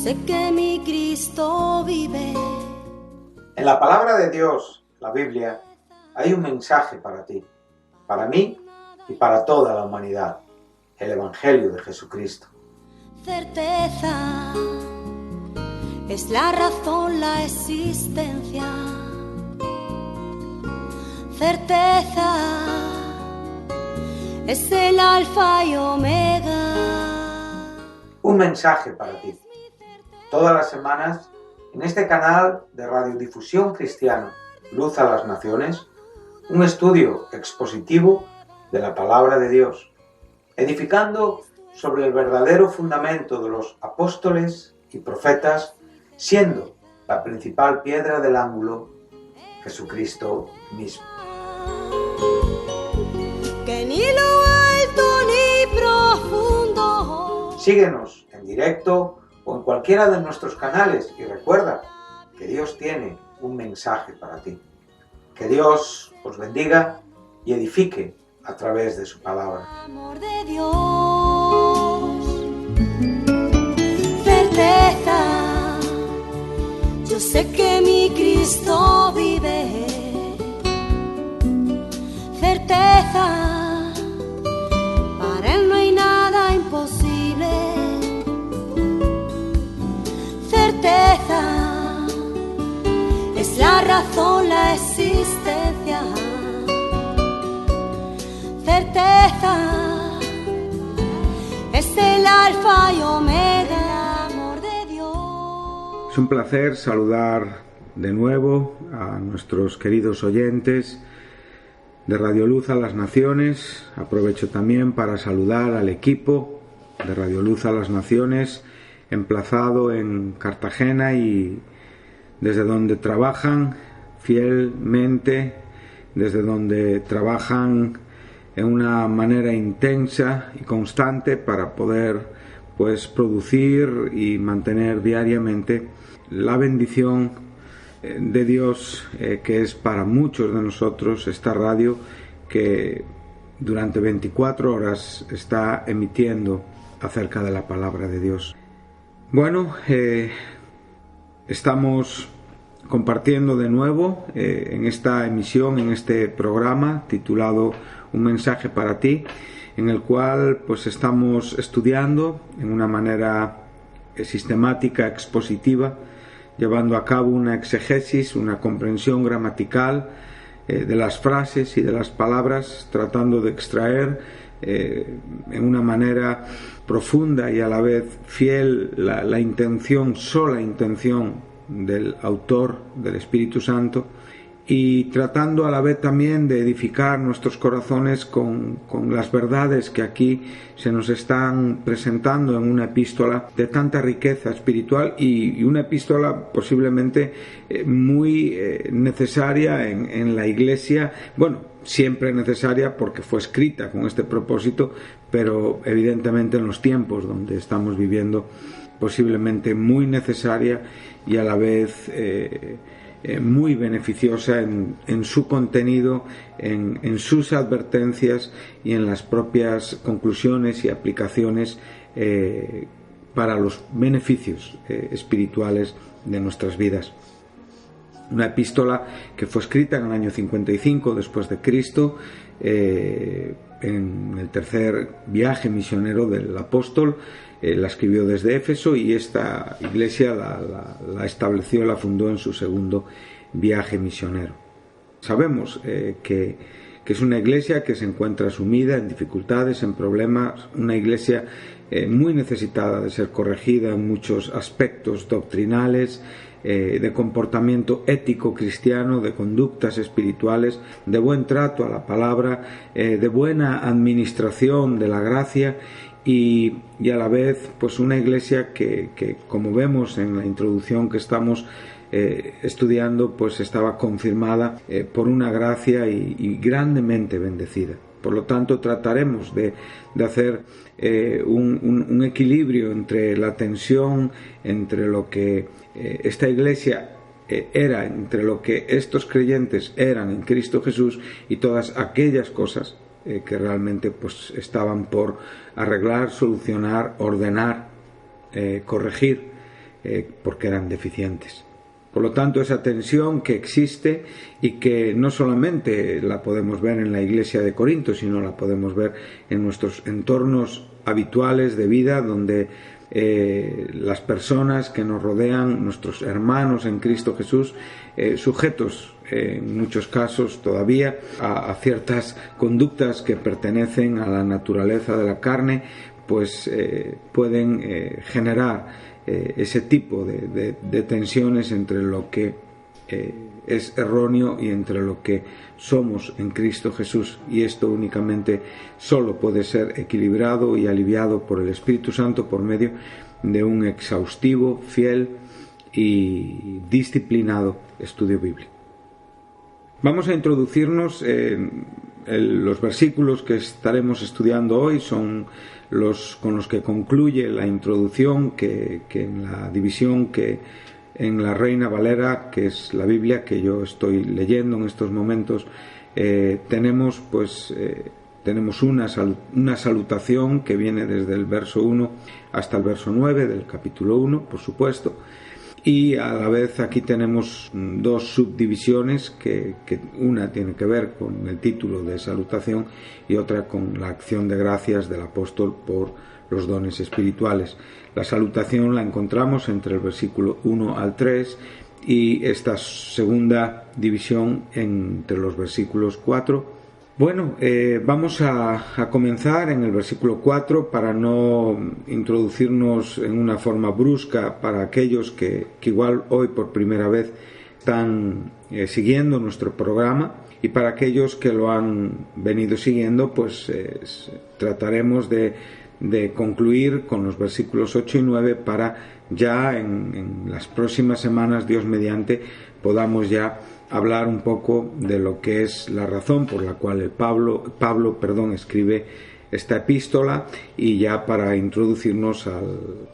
sé que mi Cristo vive. En la palabra de Dios, la Biblia, hay un mensaje para ti, para mí y para toda la humanidad, el Evangelio de Jesucristo. Certeza es la razón, la existencia. Certeza es el alfa y omega. Un mensaje para ti. Todas las semanas, en este canal de radiodifusión cristiana, Luz a las Naciones, un estudio expositivo de la palabra de Dios, edificando sobre el verdadero fundamento de los apóstoles y profetas, siendo la principal piedra del ángulo Jesucristo mismo. Que ni lo alto ni profundo. Síguenos en directo o en cualquiera de nuestros canales y recuerda que Dios tiene un mensaje para ti. Que Dios os bendiga y edifique a través de su palabra. Amor de Dios, certeza, yo sé que mi Cristo vive. Certeza, para Él no hay nada imposible. Certeza, es la razón, la existencia. Certeza, es el alfa y omega, amor de Dios. Es un placer saludar de nuevo a nuestros queridos oyentes de Radio Luz a las Naciones. Aprovecho también para saludar al equipo de Radio Luz a las Naciones, emplazado en Cartagena y desde donde trabajan fielmente, desde donde trabajan en una manera intensa y constante para poder producir y mantener diariamente la bendición de Dios, que es para muchos de nosotros esta radio que durante 24 horas está emitiendo acerca de la palabra de Dios. Bueno, estamos compartiendo de nuevo en esta emisión, en este programa titulado Un mensaje para ti, en el cual estamos estudiando en una manera sistemática, expositiva, llevando a cabo una exegesis, una comprensión gramatical de las frases y de las palabras, tratando de extraer en una manera profunda y a la vez fiel la intención, sola intención del autor, del Espíritu Santo, y tratando a la vez también de edificar nuestros corazones con las verdades que aquí se nos están presentando en una epístola de tanta riqueza espiritual y una epístola posiblemente muy necesaria en la Iglesia, bueno, siempre necesaria porque fue escrita con este propósito, pero evidentemente en los tiempos donde estamos viviendo posiblemente muy necesaria y a la vez muy beneficiosa en su contenido, en sus advertencias y en las propias conclusiones y aplicaciones para los beneficios espirituales de nuestras vidas. Una epístola que fue escrita en el año 55 después de Cristo, en el tercer viaje misionero del apóstol. La escribió desde Éfeso y esta iglesia la estableció, la fundó en su segundo viaje misionero. Sabemos que es una iglesia que se encuentra sumida en dificultades, en problemas, una iglesia muy necesitada de ser corregida en muchos aspectos doctrinales, de comportamiento ético cristiano, de conductas espirituales, de buen trato a la palabra, de buena administración de la gracia y a la vez una iglesia que como vemos en la introducción que estamos estudiando, estaba confirmada por una gracia y grandemente bendecida. Por lo tanto, trataremos de hacer un equilibrio entre la tensión, entre lo que esta iglesia era, entre lo que estos creyentes eran en Cristo Jesús y todas aquellas cosas que realmente estaban por arreglar, solucionar, ordenar, corregir porque eran deficientes. Por lo tanto, esa tensión que existe y que no solamente la podemos ver en la iglesia de Corinto, sino la podemos ver en nuestros entornos habituales de vida, donde las personas que nos rodean, nuestros hermanos en Cristo Jesús, sujetos en muchos casos todavía a ciertas conductas que pertenecen a la naturaleza de la carne, pues pueden generar ese tipo de tensiones entre lo que es erróneo y entre lo que somos en Cristo Jesús, y esto únicamente solo puede ser equilibrado y aliviado por el Espíritu Santo por medio de un exhaustivo, fiel y disciplinado estudio bíblico. Vamos a introducirnos los versículos que estaremos estudiando hoy son los con los que concluye la introducción que en la división que en la Reina Valera, que es la Biblia que yo estoy leyendo en estos momentos, tenemos una salutación que viene desde el verso 1 hasta el verso 9 del capítulo 1, por supuesto. Y a la vez aquí tenemos dos subdivisiones que una tiene que ver con el título de salutación y otra con la acción de gracias del apóstol por los dones espirituales. La salutación la encontramos entre el versículo 1 al 3 y esta segunda división entre los versículos 4. Bueno, vamos a comenzar en el versículo 4 para no introducirnos en una forma brusca para aquellos que igual hoy por primera vez están siguiendo nuestro programa, y para aquellos que lo han venido siguiendo, pues trataremos de concluir con los versículos 8 y 9 para ya en las próximas semanas, Dios mediante, podamos ya hablar un poco de lo que es la razón por la cual Pablo escribe esta epístola, y ya para introducirnos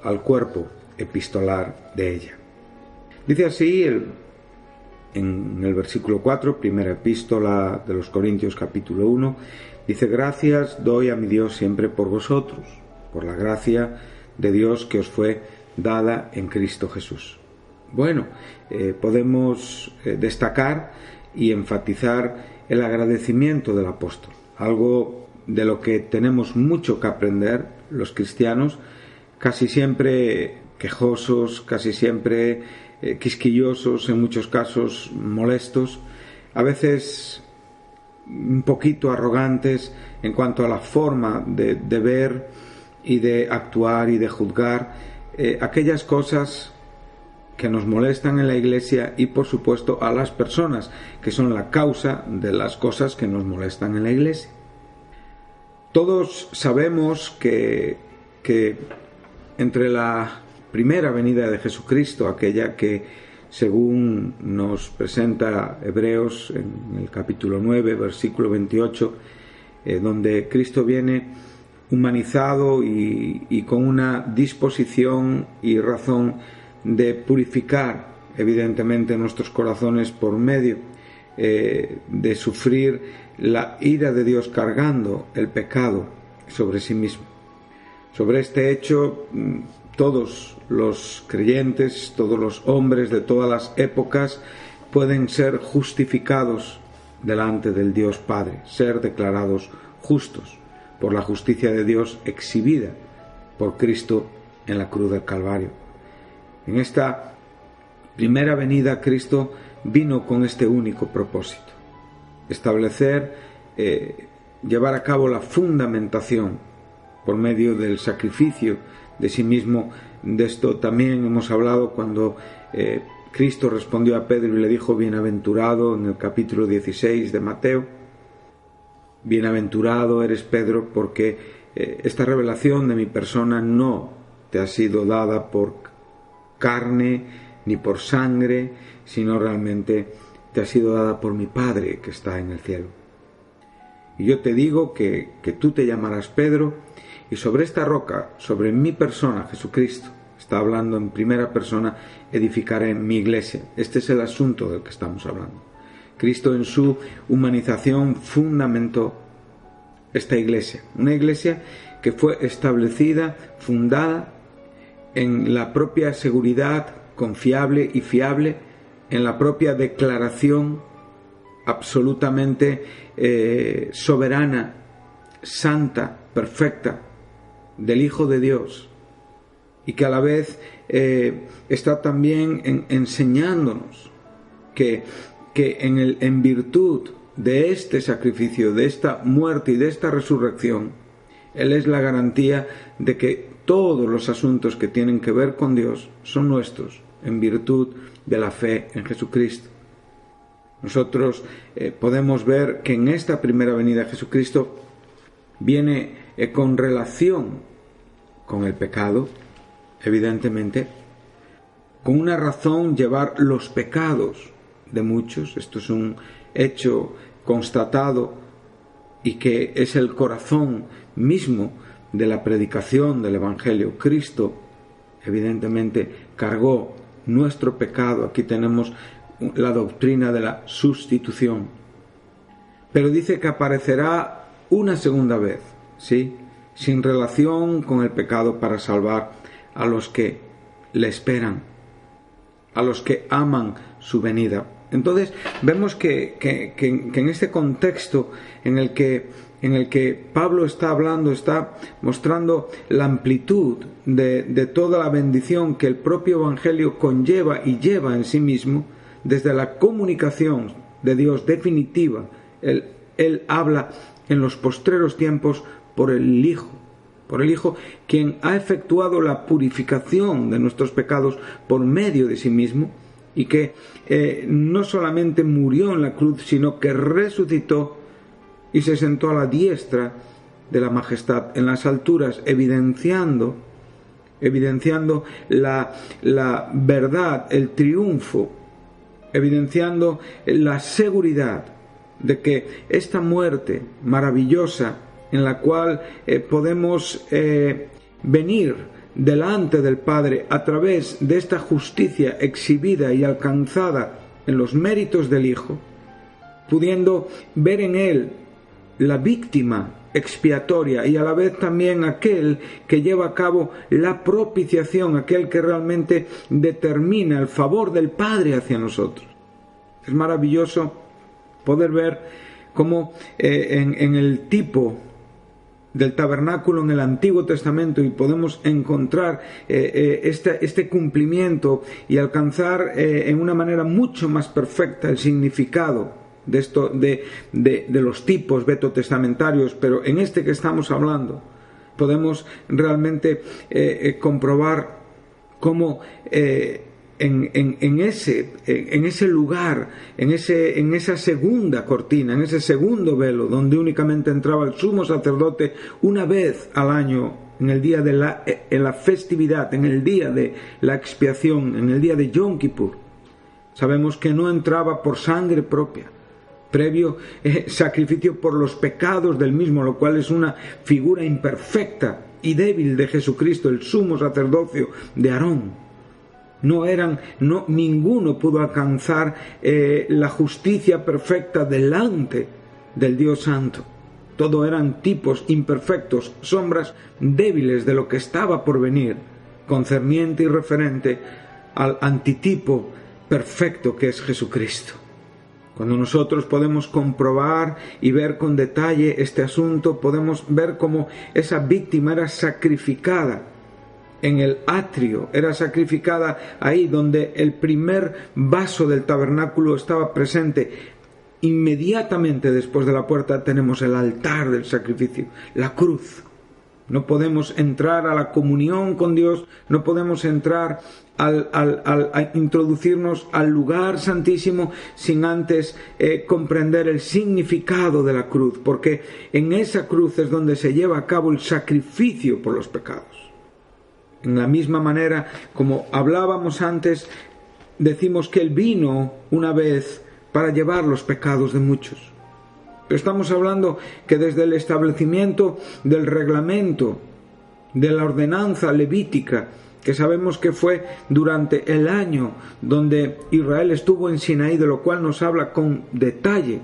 al cuerpo epistolar de ella. Dice así en el versículo 4, primera epístola de los Corintios capítulo 1, dice: gracias doy a mi Dios siempre por vosotros, por la gracia de Dios que os fue dada en Cristo Jesús. Bueno, podemos destacar y enfatizar el agradecimiento del apóstol, algo de lo que tenemos mucho que aprender los cristianos, casi siempre quejosos, casi siempre quisquillosos, en muchos casos molestos, a veces un poquito arrogantes en cuanto a la forma de ver y de actuar y de juzgar aquellas cosas que nos molestan en la iglesia, y por supuesto a las personas que son la causa de las cosas que nos molestan en la iglesia. Todos sabemos que entre la primera venida de Jesucristo, aquella que según nos presenta Hebreos en el capítulo 9, versículo 28, donde Cristo viene humanizado y con una disposición y razón de purificar evidentemente nuestros corazones por medio de sufrir la ira de Dios cargando el pecado sobre sí mismo. Sobre este hecho, todos los creyentes, todos los hombres de todas las épocas pueden ser justificados delante del Dios Padre, ser declarados justos por la justicia de Dios exhibida por Cristo en la cruz del Calvario. En esta primera venida, Cristo vino con este único propósito: establecer, llevar a cabo la fundamentación por medio del sacrificio de sí mismo. De esto también hemos hablado cuando Cristo respondió a Pedro y le dijo: bienaventurado, en el capítulo 16 de Mateo, bienaventurado eres Pedro, porque esta revelación de mi persona no te ha sido dada por carne ni por sangre, sino realmente te ha sido dada por mi Padre que está en el cielo. Y yo te digo que tú te llamarás Pedro, y sobre esta roca, sobre mi persona, Jesucristo, está hablando en primera persona, edificaré mi iglesia. Este es el asunto del que estamos hablando. Cristo en su humanización fundamentó esta iglesia, una iglesia que fue establecida, fundada en la propia seguridad confiable y fiable, en la propia declaración absolutamente soberana, santa, perfecta del Hijo de Dios, y que a la vez está también enseñándonos que en virtud de este sacrificio, de esta muerte y de esta resurrección, Él es la garantía de que todos los asuntos que tienen que ver con Dios son nuestros en virtud de la fe en Jesucristo. Nosotros podemos ver que en esta primera venida de Jesucristo viene con relación con el pecado, evidentemente, con una razón llevar los pecados de muchos. Esto es un hecho constatado y que es el corazón mismo de la predicación del Evangelio. Cristo, evidentemente, cargó nuestro pecado. Aquí tenemos la doctrina de la sustitución. Pero dice que aparecerá una segunda vez, ¿sí?, sin relación con el pecado, para salvar a los que le esperan, a los que aman su venida. Entonces vemos que en este contexto en el que Pablo está hablando, está mostrando la amplitud de toda la bendición que el propio Evangelio conlleva y lleva en sí mismo, desde la comunicación de Dios definitiva. Él habla en los postreros tiempos por el Hijo, quien ha efectuado la purificación de nuestros pecados por medio de sí mismo, y que no solamente murió en la cruz, sino que resucitó y se sentó a la diestra de la majestad en las alturas, evidenciando la verdad, el triunfo, evidenciando la seguridad de que esta muerte maravillosa, en la cual podemos venir delante del Padre a través de esta justicia exhibida y alcanzada en los méritos del Hijo, pudiendo ver en Él la víctima expiatoria y a la vez también aquel que lleva a cabo la propiciación, aquel que realmente determina el favor del Padre hacia nosotros. Es maravilloso poder ver cómo en el tipo del tabernáculo en el Antiguo Testamento, y podemos encontrar este cumplimiento y alcanzar en una manera mucho más perfecta el significado de los tipos veterotestamentarios, pero en este que estamos hablando podemos realmente comprobar cómo en ese lugar, en esa segunda cortina, en ese segundo velo, donde únicamente entraba el sumo sacerdote una vez al año, en el día en la festividad, en el día de la expiación, en el día de Yom Kippur, sabemos que no entraba por sangre propia, previo sacrificio por los pecados del mismo, lo cual es una figura imperfecta y débil de Jesucristo, el sumo sacerdocio de Aarón. Ninguno pudo alcanzar la justicia perfecta delante del Dios Santo. Todo eran tipos imperfectos, sombras débiles de lo que estaba por venir, concerniente y referente al antitipo perfecto que es Jesucristo. Cuando nosotros podemos comprobar y ver con detalle este asunto, podemos ver cómo esa víctima era sacrificada en el atrio, era sacrificada ahí donde el primer vaso del tabernáculo estaba presente. Inmediatamente después de la puerta tenemos el altar del sacrificio, la cruz. No podemos entrar a la comunión con Dios, no podemos entrar a introducirnos al lugar santísimo sin antes comprender el significado de la cruz, porque en esa cruz es donde se lleva a cabo el sacrificio por los pecados. En la misma manera, como hablábamos antes, decimos que Él vino una vez para llevar los pecados de muchos. Pero estamos hablando que desde el establecimiento del reglamento, de la ordenanza levítica, que sabemos que fue durante el año donde Israel estuvo en Sinaí, de lo cual nos habla con detalle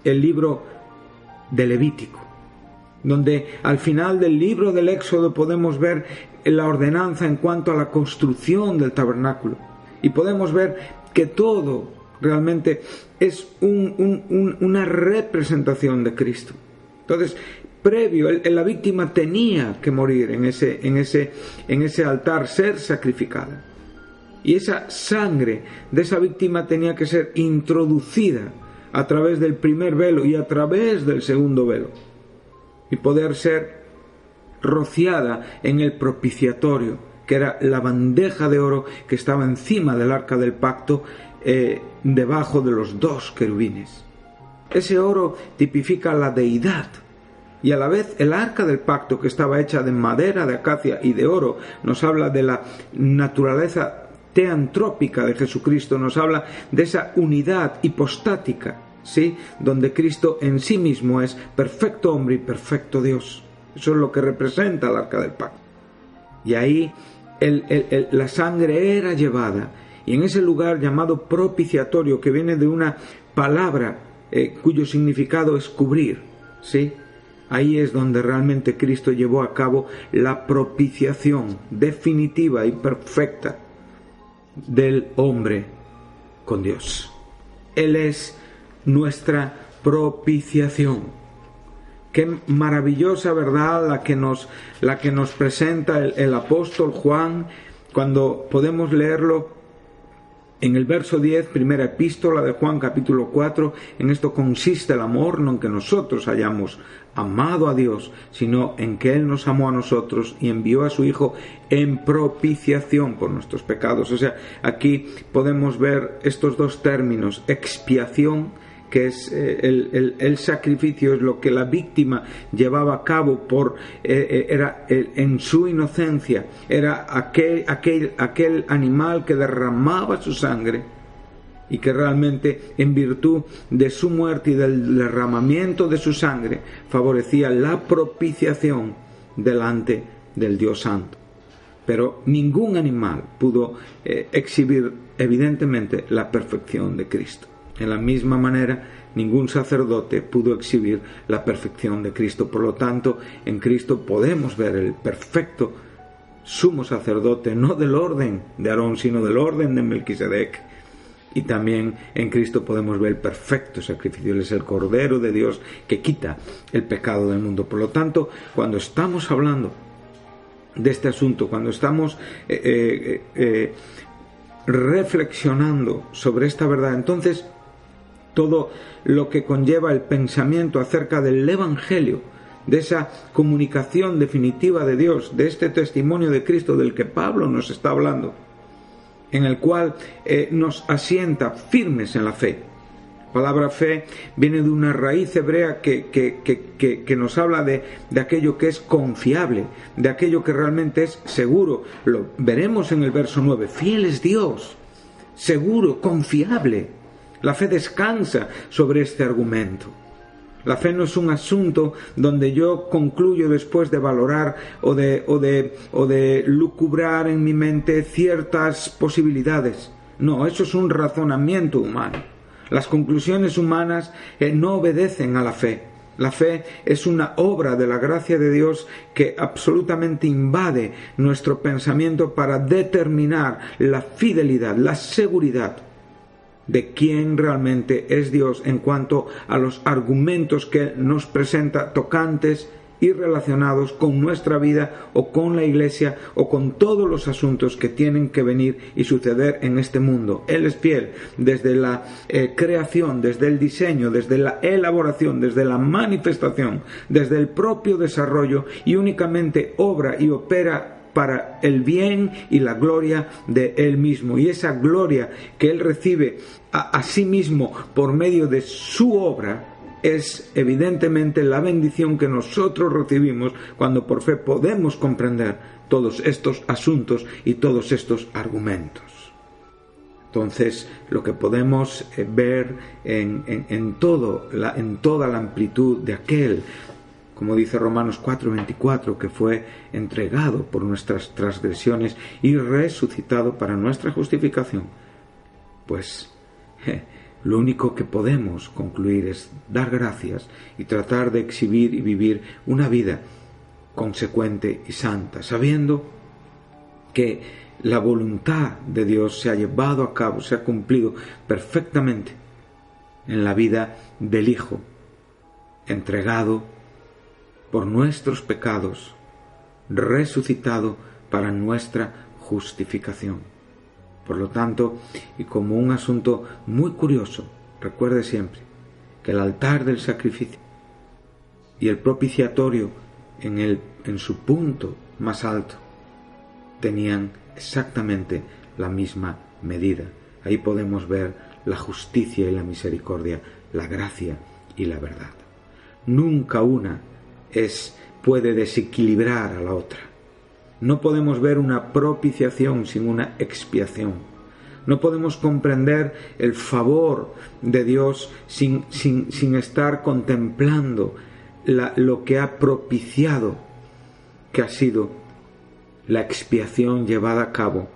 el libro de Levítico. donde al final del libro del Éxodo podemos ver la ordenanza en cuanto a la construcción del tabernáculo, y podemos ver que todo realmente es una representación de Cristo. Entonces, previo, la víctima tenía que morir en ese altar, ser sacrificada, y esa sangre de esa víctima tenía que ser introducida a través del primer velo y a través del segundo velo, y poder ser rociada en el propiciatorio, que era la bandeja de oro que estaba encima del arca del pacto, debajo de los 2 querubines. Ese oro tipifica la deidad, y a la vez el arca del pacto, que estaba hecha de madera de acacia y de oro, nos habla de la naturaleza teantrópica de Jesucristo, nos habla de esa unidad hipostática, ¿sí?, donde Cristo en sí mismo es perfecto hombre y perfecto Dios. Eso es lo que representa el arca del pacto. Y ahí la sangre era llevada, y en ese lugar llamado propiciatorio, que viene de una palabra cuyo significado es cubrir, ¿sí?, ahí es donde realmente Cristo llevó a cabo la propiciación definitiva y perfecta del hombre con Dios. Él es nuestra propiciación. Qué maravillosa verdad la que nos presenta el apóstol Juan, cuando podemos leerlo en el verso 10, primera epístola de Juan, capítulo 4. En esto consiste el amor, no en que nosotros hayamos amado a Dios, sino en que Él nos amó a nosotros y envió a su Hijo en propiciación por nuestros pecados. O sea, aquí podemos ver estos 2 términos: expiación, que es el sacrificio, es lo que la víctima llevaba a cabo en su inocencia, era aquel animal que derramaba su sangre, y que realmente, en virtud de su muerte y del derramamiento de su sangre, favorecía la propiciación delante del Dios Santo. Pero ningún animal pudo exhibir evidentemente la perfección de Cristo. En la misma manera, ningún sacerdote pudo exhibir la perfección de Cristo. Por lo tanto, en Cristo podemos ver el perfecto sumo sacerdote, no del orden de Aarón, sino del orden de Melquisedec. Y también en Cristo podemos ver el perfecto sacrificio. Él es el Cordero de Dios que quita el pecado del mundo. Por lo tanto, cuando estamos hablando de este asunto, cuando estamos reflexionando sobre esta verdad, entonces todo lo que conlleva el pensamiento acerca del Evangelio, de esa comunicación definitiva de Dios, de este testimonio de Cristo del que Pablo nos está hablando, en el cual nos asienta firmes en la fe. La palabra fe viene de una raíz hebrea que nos habla de aquello que es confiable, de aquello que realmente es seguro. Lo veremos en el verso 9. Fiel es Dios, seguro, confiable. La fe descansa sobre este argumento. La fe no es un asunto donde yo concluyo después de valorar o de lucubrar en mi mente ciertas posibilidades. No, eso es un razonamiento humano. Las conclusiones humanas no obedecen a la fe. La fe es una obra de la gracia de Dios que absolutamente invade nuestro pensamiento para determinar la fidelidad, la seguridad de quién realmente es Dios en cuanto a los argumentos que nos presenta tocantes y relacionados con nuestra vida o con la Iglesia o con todos los asuntos que tienen que venir y suceder en este mundo. Él es fiel desde la creación, desde el diseño, desde la elaboración, desde la manifestación, desde el propio desarrollo, y únicamente obra y opera para el bien y la gloria de Él mismo. Y esa gloria que Él recibe a sí mismo por medio de su obra es evidentemente la bendición que nosotros recibimos cuando por fe podemos comprender todos estos asuntos y todos estos argumentos. Entonces, lo que podemos ver en toda la amplitud de aquel, como dice Romanos 4:24, que fue entregado por nuestras transgresiones y resucitado para nuestra justificación, pues Lo único que podemos concluir es dar gracias y tratar de exhibir y vivir una vida consecuente y santa, sabiendo que la voluntad de Dios se ha llevado a cabo, se ha cumplido perfectamente en la vida del Hijo, entregado por nuestros pecados, resucitado para nuestra justificación. Por lo tanto, y como un asunto muy curioso, recuerde siempre que el altar del sacrificio y el propiciatorio en su punto más alto tenían exactamente la misma medida. Ahí podemos ver la justicia y la misericordia, la gracia y la verdad. Nunca una puede desequilibrar a la otra. No podemos ver una propiciación sin una expiación. No podemos comprender el favor de Dios sin estar contemplando lo que ha propiciado, que ha sido la expiación llevada a cabo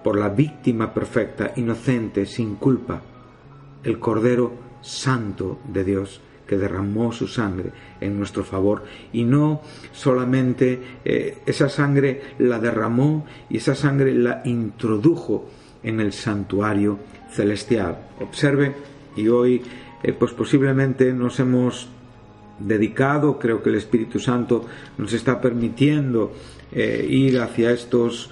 por la víctima perfecta, inocente, sin culpa, el Cordero Santo de Dios, que derramó su sangre en nuestro favor. Y no solamente esa sangre la derramó y esa sangre la introdujo en el santuario celestial. Observe, y hoy pues posiblemente nos hemos dedicado, creo que el Espíritu Santo nos está permitiendo ir hacia estos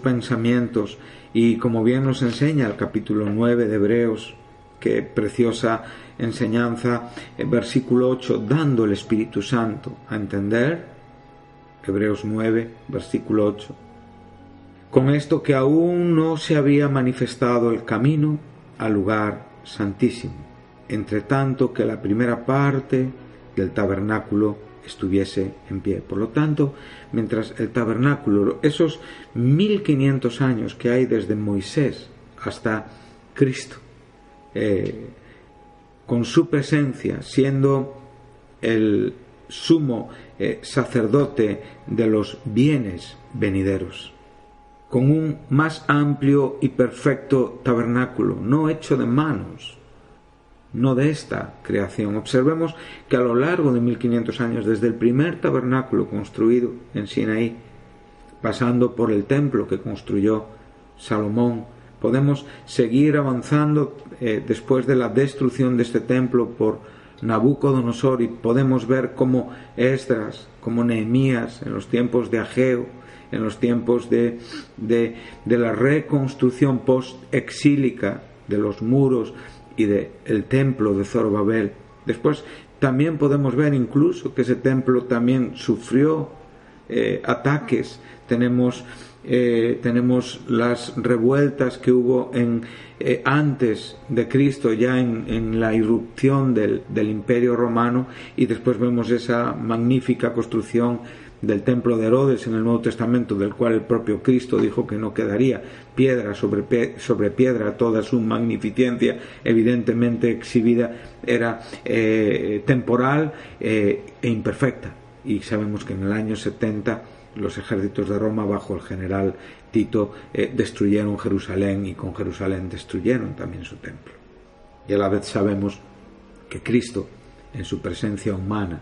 pensamientos, y como bien nos enseña el capítulo 9 de Hebreos, qué preciosa enseñanza, versículo 8, dando el Espíritu Santo a entender, Hebreos 9, versículo 8, con esto que aún no se había manifestado el camino al lugar santísimo, entre tanto que la primera parte del tabernáculo estuviese en pie. Por lo tanto, mientras el tabernáculo, esos 1500 años que hay desde Moisés hasta Cristo, con su presencia, siendo el sumo sacerdote de los bienes venideros, con un más amplio y perfecto tabernáculo, no hecho de manos, no de esta creación. Observemos que a lo largo de 1500 años, desde el primer tabernáculo construido en Sinaí, pasando por el templo que construyó Salomón, podemos seguir avanzando después de la destrucción de este templo por Nabucodonosor, y podemos ver cómo Esdras, como Nehemías, en los tiempos de Ageo, en los tiempos de la reconstrucción post-exílica de los muros y del templo de Zorobabel. Después también podemos ver incluso que ese templo también sufrió ataques. Tenemos las revueltas que hubo antes de Cristo, ya en la irrupción del Imperio Romano, y después vemos esa magnífica construcción del templo de Herodes en el Nuevo Testamento, del cual el propio Cristo dijo que no quedaría piedra sobre piedra. Toda su magnificencia, evidentemente exhibida, era temporal e imperfecta. Y sabemos que en el año 70 los ejércitos de Roma, bajo el general Tito, destruyeron Jerusalén, y con Jerusalén destruyeron también su templo. Y a la vez sabemos que Cristo, en su presencia humana,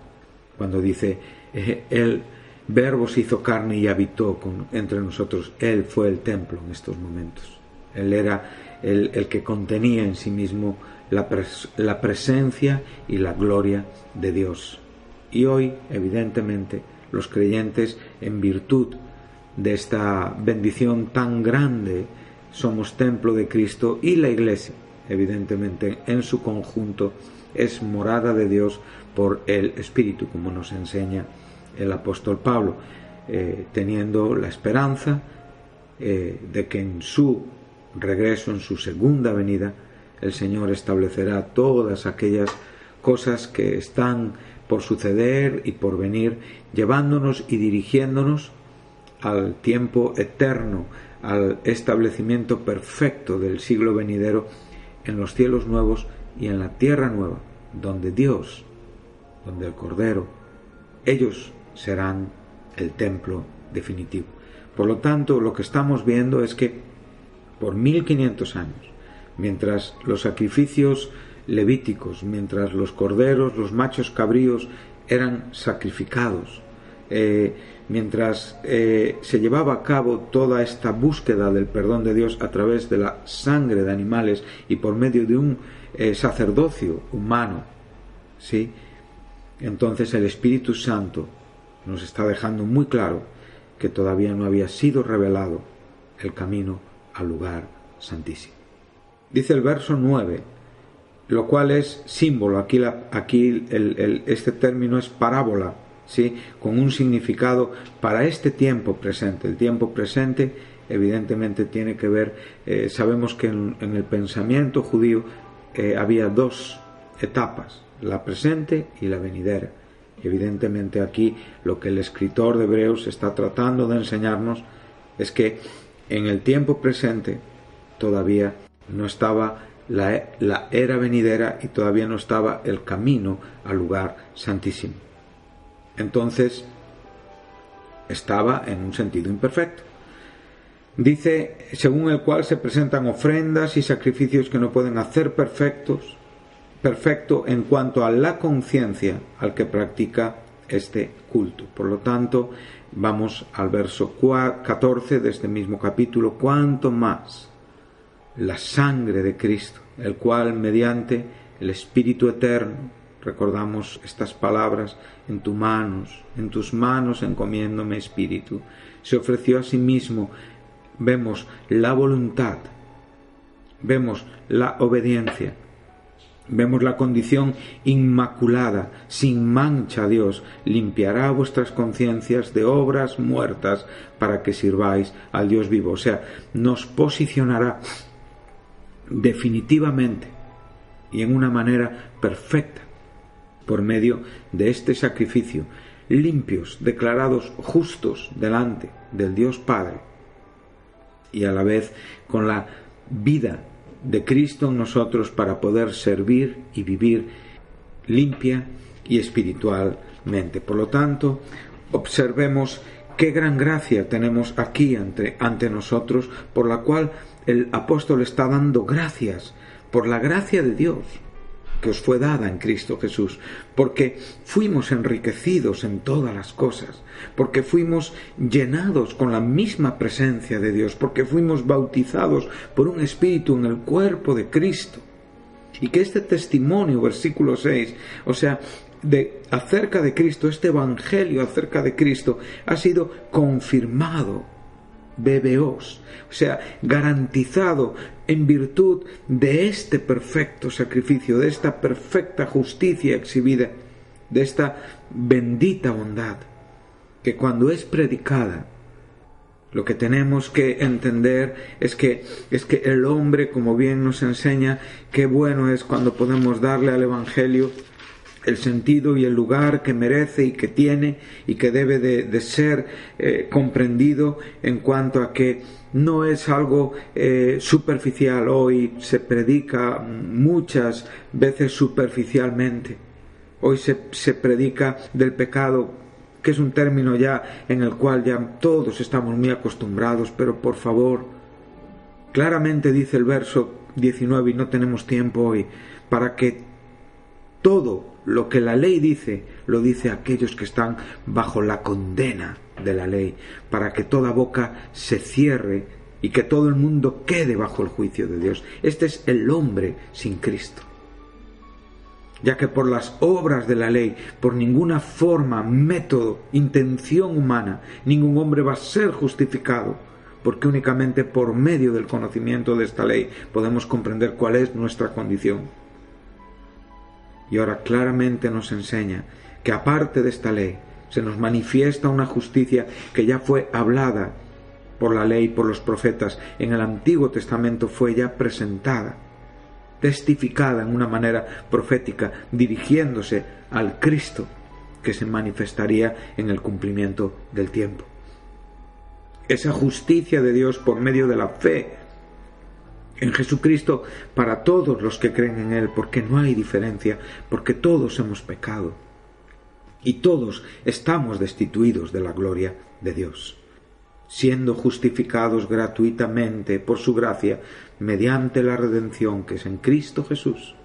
cuando dice el Verbo se hizo carne y habitó entre nosotros, Él fue el templo en estos momentos. Él era el que contenía en sí mismo la presencia y la gloria de Dios. Y hoy, evidentemente, los creyentes, en virtud de esta bendición tan grande, somos templo de Cristo, y la Iglesia, evidentemente, en su conjunto, es morada de Dios por el Espíritu, como nos enseña el apóstol Pablo, teniendo la esperanza de que en su regreso, en su segunda venida, el Señor establecerá todas aquellas cosas que están por suceder y por venir, llevándonos y dirigiéndonos al tiempo eterno, al establecimiento perfecto del siglo venidero, en los cielos nuevos y en la tierra nueva, donde Dios, donde el Cordero, ellos serán el templo definitivo. Por lo tanto, lo que estamos viendo es que por 1500 años, mientras los sacrificios levíticos, mientras los corderos, los machos cabríos eran sacrificados, mientras se llevaba a cabo toda esta búsqueda del perdón de Dios a través de la sangre de animales y por medio de un sacerdocio humano, ¿sí? Entonces el Espíritu Santo nos está dejando muy claro que todavía no había sido revelado el camino al lugar santísimo. Dice el verso 9, lo cual es símbolo. Aquí este término es parábola, ¿sí? Con un significado para este tiempo presente. El tiempo presente evidentemente tiene que ver, sabemos que en el pensamiento judío había dos etapas, la presente y la venidera. Evidentemente aquí lo que el escritor de Hebreos está tratando de enseñarnos es que en el tiempo presente todavía no estaba la era venidera y todavía no estaba el camino al lugar santísimo. Entonces estaba en un sentido imperfecto. Dice, según el cual se presentan ofrendas y sacrificios que no pueden hacer perfecto en cuanto a la conciencia al que practica este culto. Por lo tanto, vamos al verso 14 de este mismo capítulo. Cuanto más la sangre de Cristo, el cual mediante el Espíritu Eterno, recordamos estas palabras, en tus manos encomiendo mi espíritu, se ofreció a sí mismo. Vemos la voluntad, vemos la obediencia, vemos la condición inmaculada, sin mancha a Dios. Limpiará vuestras conciencias de obras muertas para que sirváis al Dios vivo. O sea, nos posicionará definitivamente y en una manera perfecta por medio de este sacrificio, limpios, declarados justos delante del Dios Padre, y a la vez con la vida de Cristo en nosotros para poder servir y vivir limpia y espiritualmente. Por lo tanto, observemos qué gran gracia tenemos aquí ante nosotros, por la cual el apóstol está dando gracias por la gracia de Dios que os fue dada en Cristo Jesús, porque fuimos enriquecidos en todas las cosas, porque fuimos llenados con la misma presencia de Dios, porque fuimos bautizados por un Espíritu en el cuerpo de Cristo, y que este testimonio, versículo 6, o sea, acerca de Cristo, este evangelio acerca de Cristo, ha sido confirmado, bebeos, o sea, garantizado en virtud de este perfecto sacrificio, de esta perfecta justicia exhibida, de esta bendita bondad, que cuando es predicada, lo que tenemos que entender es que el hombre, como bien nos enseña, qué bueno es cuando podemos darle al evangelio el sentido y el lugar que merece y que tiene y que debe de ser comprendido, en cuanto a que no es algo superficial. Hoy se predica muchas veces superficialmente. Hoy se predica del pecado, que es un término ya en el cual ya todos estamos muy acostumbrados, pero por favor, claramente dice el verso 19, y no tenemos tiempo hoy, para que todo lo que la ley dice, lo dice a aquellos que están bajo la condena de la ley, para que toda boca se cierre y que todo el mundo quede bajo el juicio de Dios. Este es el hombre sin Cristo, ya que por las obras de la ley, por ninguna forma, método, intención humana, ningún hombre va a ser justificado, porque únicamente por medio del conocimiento de esta ley podemos comprender cuál es nuestra condición. Y ahora claramente nos enseña que aparte de esta ley se nos manifiesta una justicia que ya fue hablada por la ley, por los profetas. En el Antiguo Testamento fue ya presentada, testificada en una manera profética, dirigiéndose al Cristo que se manifestaría en el cumplimiento del tiempo. Esa justicia de Dios por medio de la fe en Jesucristo para todos los que creen en Él, porque no hay diferencia, porque todos hemos pecado y todos estamos destituidos de la gloria de Dios. siendo justificados gratuitamente por su gracia mediante la redención que es en Cristo Jesús,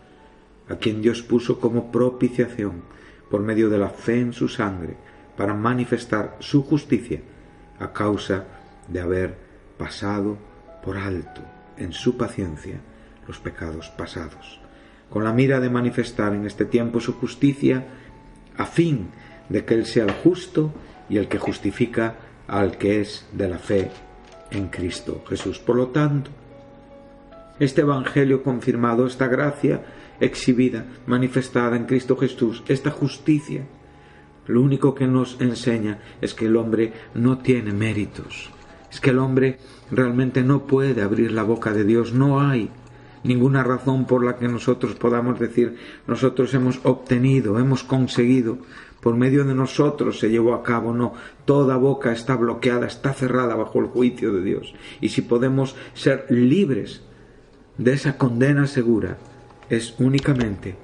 a quien Dios puso como propiciación por medio de la fe en su sangre, para manifestar su justicia a causa de haber pasado por alto en su paciencia los pecados pasados, con la mira de manifestar en este tiempo su justicia, a fin de que Él sea el justo y el que justifica al que es de la fe en Cristo Jesús. Por lo tanto, este Evangelio confirmado, esta gracia exhibida, manifestada en Cristo Jesús, esta justicia, lo único que nos enseña es que el hombre no tiene méritos, es que el hombre realmente no puede abrir la boca de Dios, no hay ninguna razón por la que nosotros podamos decir, nosotros hemos obtenido, hemos conseguido, por medio de nosotros se llevó a cabo. No, toda boca está bloqueada, está cerrada bajo el juicio de Dios. Y si podemos ser libres de esa condena segura, es únicamente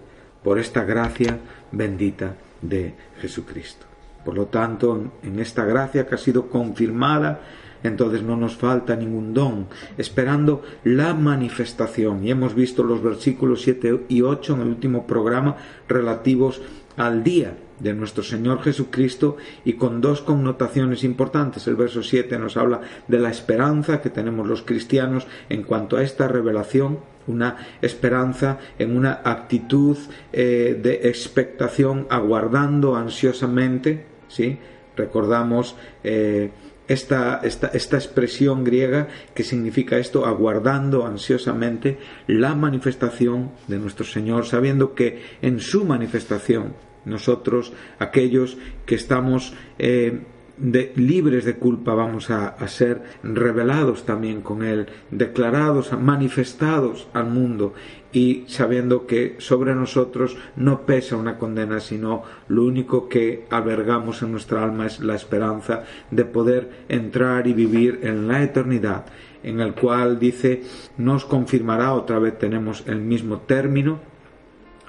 por esta gracia bendita de Jesucristo. Por lo tanto, en esta gracia que ha sido confirmada, entonces no nos falta ningún don, esperando la manifestación. Y hemos visto los versículos 7 y 8 en el último programa relativos al día de nuestro Señor Jesucristo, y con dos connotaciones importantes. El verso 7 nos habla de la esperanza que tenemos los cristianos en cuanto a esta revelación, una esperanza en una actitud de expectación, aguardando ansiosamente, ¿sí? Recordamos esta expresión griega que significa esto, aguardando ansiosamente la manifestación de nuestro Señor, sabiendo que en su manifestación nosotros, aquellos que estamos libres de culpa, vamos a ser revelados también con Él, declarados, manifestados al mundo, y sabiendo que sobre nosotros no pesa una condena, sino lo único que albergamos en nuestra alma es la esperanza de poder entrar y vivir en la eternidad, en el cual dice, nos confirmará, otra vez tenemos el mismo término,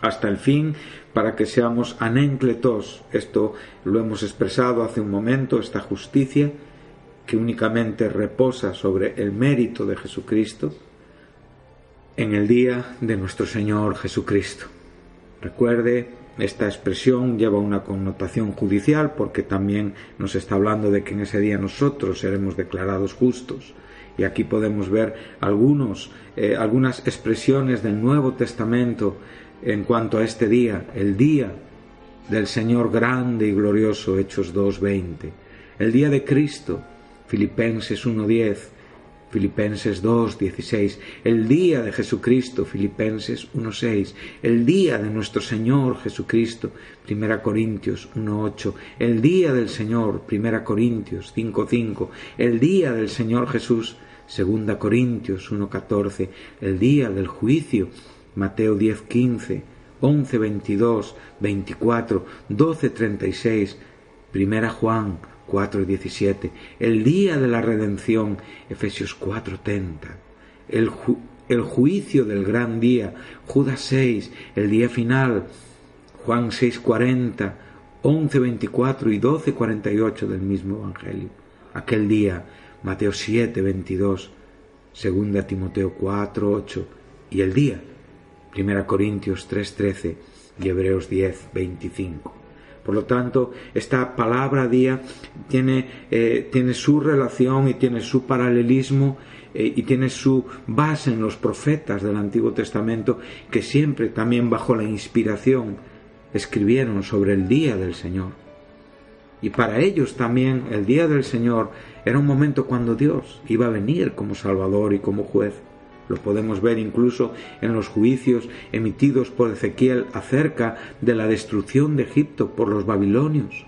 hasta el fin, para que seamos anéncletos. Esto lo hemos expresado hace un momento, esta justicia que únicamente reposa sobre el mérito de Jesucristo en el día de nuestro Señor Jesucristo. Recuerde, esta expresión lleva una connotación judicial, porque también nos está hablando de que en ese día nosotros seremos declarados justos. Y aquí podemos ver algunas expresiones del Nuevo Testamento en cuanto a este día, el día del Señor grande y glorioso, Hechos 2:20, el día de Cristo, Filipenses 1:10, Filipenses 2:16, el día de Jesucristo, Filipenses 1:6, el día de nuestro Señor Jesucristo, 1 Corintios 1:8, el día del Señor, 1 Corintios 5:5, el día del Señor Jesús, 2 Corintios 1:14, el día del juicio, Mateo 10:15, 11:22, 24, 12:36, 1 Juan 4:17, el día de la redención, Efesios 4:30, el juicio del gran día, Judas 6, el día final, Juan 6:40, 11:24 y 12:48 del mismo Evangelio. Aquel día, Mateo 7:22, 2 Timoteo 4:8, y el día, 1 Corintios 3:13 y Hebreos 10:25. Por lo tanto, esta palabra día tiene su relación y tiene su paralelismo y tiene su base en los profetas del Antiguo Testamento, que siempre también bajo la inspiración escribieron sobre el día del Señor. Y para ellos también el día del Señor era un momento cuando Dios iba a venir como Salvador y como juez. Lo podemos ver incluso en los juicios emitidos por Ezequiel acerca de la destrucción de Egipto por los babilonios.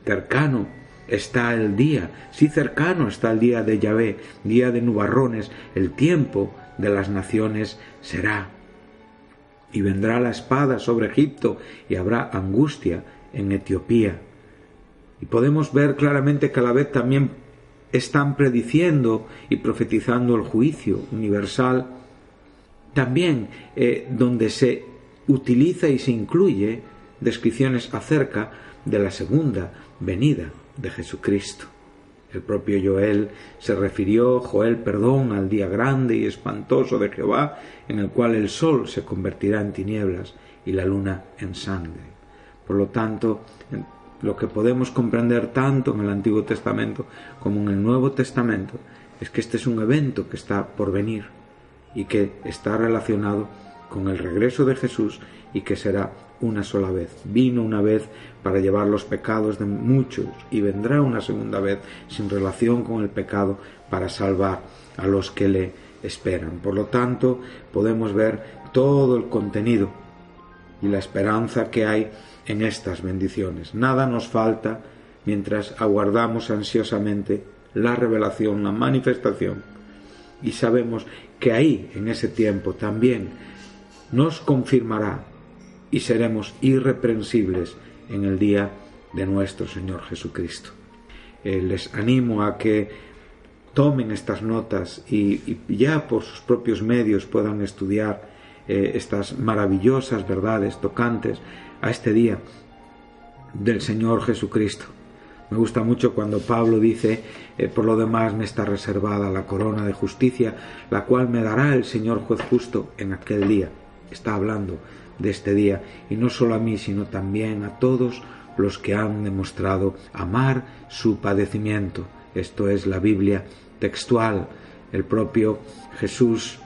Cercano está el día, sí, cercano está el día de Yahvé, día de nubarrones, el tiempo de las naciones será. Y vendrá la espada sobre Egipto y habrá angustia en Etiopía. Y podemos ver claramente que a la vez también están prediciendo y profetizando el juicio universal, también donde se utiliza y se incluye descripciones acerca de la segunda venida de Jesucristo. El propio Joel, al día grande y espantoso de Jehová, en el cual el sol se convertirá en tinieblas y la luna en sangre. Por lo tanto, lo que podemos comprender tanto en el Antiguo Testamento como en el Nuevo Testamento es que este es un evento que está por venir y que está relacionado con el regreso de Jesús y que será una sola vez. Vino una vez para llevar los pecados de muchos y vendrá una segunda vez sin relación con el pecado para salvar a los que le esperan. Por lo tanto, podemos ver todo el contenido y la esperanza que hay en estas bendiciones. Nada nos falta mientras aguardamos ansiosamente la revelación, la manifestación, y sabemos que ahí, en ese tiempo, también nos confirmará y seremos irreprensibles en el día de nuestro Señor Jesucristo. Les animo a que tomen estas notas y ya por sus propios medios puedan estudiar estas maravillosas verdades tocantes a este día del Señor Jesucristo. Me gusta mucho cuando Pablo dice, por lo demás me está reservada la corona de justicia, la cual me dará el Señor juez justo en aquel día. Está hablando de este día, y no solo a mí, sino también a todos los que han demostrado amar su padecimiento. Esto es la Biblia textual. El propio Jesús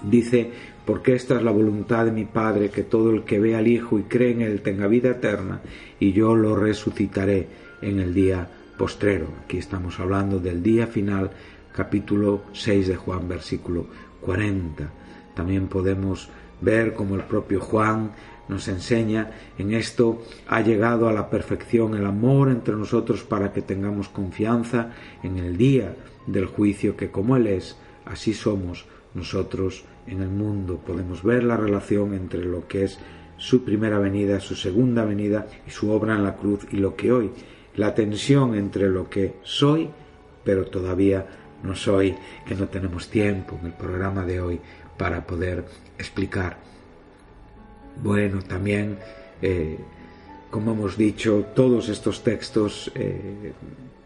dice, porque esta es la voluntad de mi Padre, que todo el que ve al Hijo y cree en Él tenga vida eterna, y yo lo resucitaré en el día postrero. Aquí estamos hablando del día final, capítulo 6 de Juan, versículo 40. También podemos ver como el propio Juan nos enseña, en esto ha llegado a la perfección el amor entre nosotros para que tengamos confianza en el día del juicio, que como Él es, así somos nosotros en el mundo. Podemos ver la relación entre lo que es su primera venida, su segunda venida y su obra en la cruz, y lo que hoy, la tensión entre lo que soy, pero todavía no soy, que no tenemos tiempo en el programa de hoy para poder explicar. Bueno, también, como hemos dicho, todos estos textos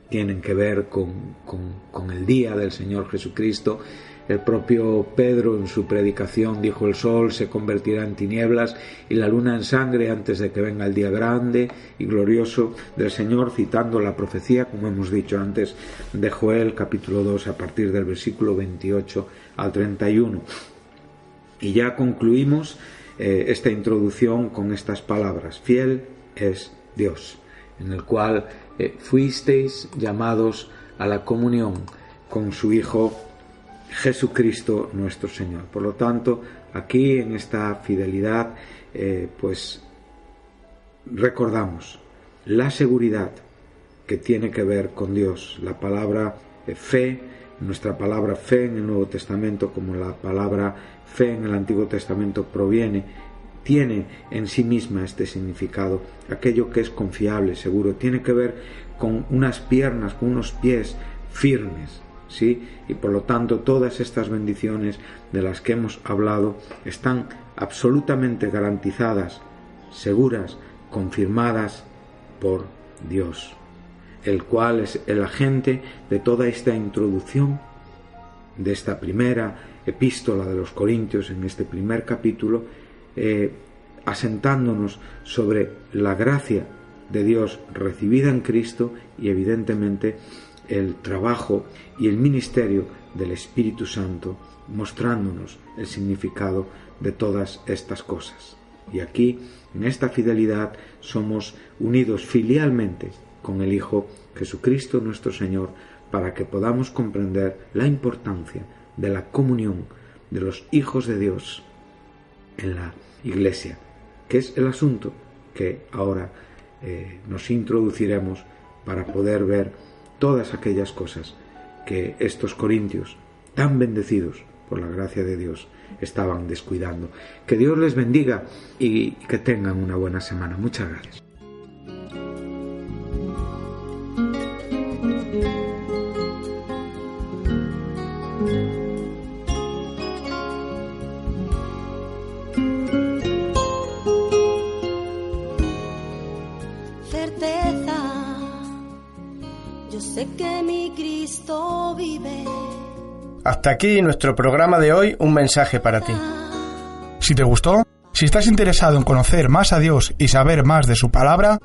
tienen que ver con el día del Señor Jesucristo. El propio Pedro en su predicación dijo: el sol se convertirá en tinieblas y la luna en sangre antes de que venga el día grande y glorioso del Señor, citando la profecía, como hemos dicho antes, de Joel capítulo 2 a partir del versículo 28 al 31. Y ya concluimos esta introducción con estas palabras: fiel es Dios, en el cual fuisteis llamados a la comunión con su Hijo Jesucristo nuestro Señor. Por lo tanto, aquí en esta fidelidad, pues recordamos la seguridad que tiene que ver con Dios. La palabra fe, nuestra palabra fe en el Nuevo Testamento, como la palabra fe en el Antiguo Testamento tiene en sí misma este significado. Aquello que es confiable, seguro, tiene que ver con unas piernas, con unos pies firmes, ¿sí? Y por lo tanto todas estas bendiciones de las que hemos hablado están absolutamente garantizadas, seguras, confirmadas por Dios, el cual es el agente de toda esta introducción de esta primera epístola de los Corintios, en este primer capítulo, asentándonos sobre la gracia de Dios recibida en Cristo y evidentemente el trabajo y el ministerio del Espíritu Santo, mostrándonos el significado de todas estas cosas. Y aquí, en esta fidelidad, somos unidos filialmente con el Hijo Jesucristo nuestro Señor, para que podamos comprender la importancia de la comunión de los hijos de Dios en la Iglesia, que es el asunto que ahora nos introduciremos para poder ver todas aquellas cosas que estos corintios, tan bendecidos por la gracia de Dios, estaban descuidando. Que Dios les bendiga y que tengan una buena semana. Muchas gracias. Certeza, yo sé que mi Cristo vive. Hasta aquí nuestro programa de hoy, Un mensaje para ti. Si te gustó, si estás interesado en conocer más a Dios y saber más de su palabra,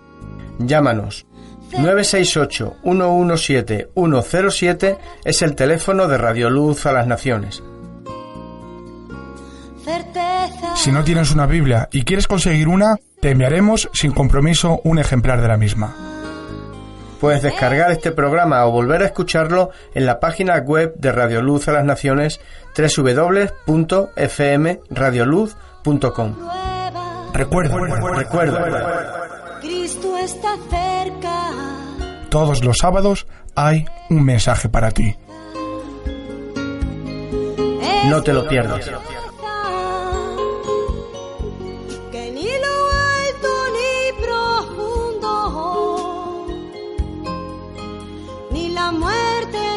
llámanos. 968-117-107 es el teléfono de Radio Luz a las Naciones. Si no tienes una Biblia y quieres conseguir una, te enviaremos sin compromiso un ejemplar de la misma. Puedes descargar este programa o volver a escucharlo en la página web de Radio Luz a las Naciones, www.fmradioluz.com. Recuerda. Cristo está cerca. Todos los sábados hay un mensaje para ti. No te lo pierdas. Que ni lo alto ni profundo, ni la muerte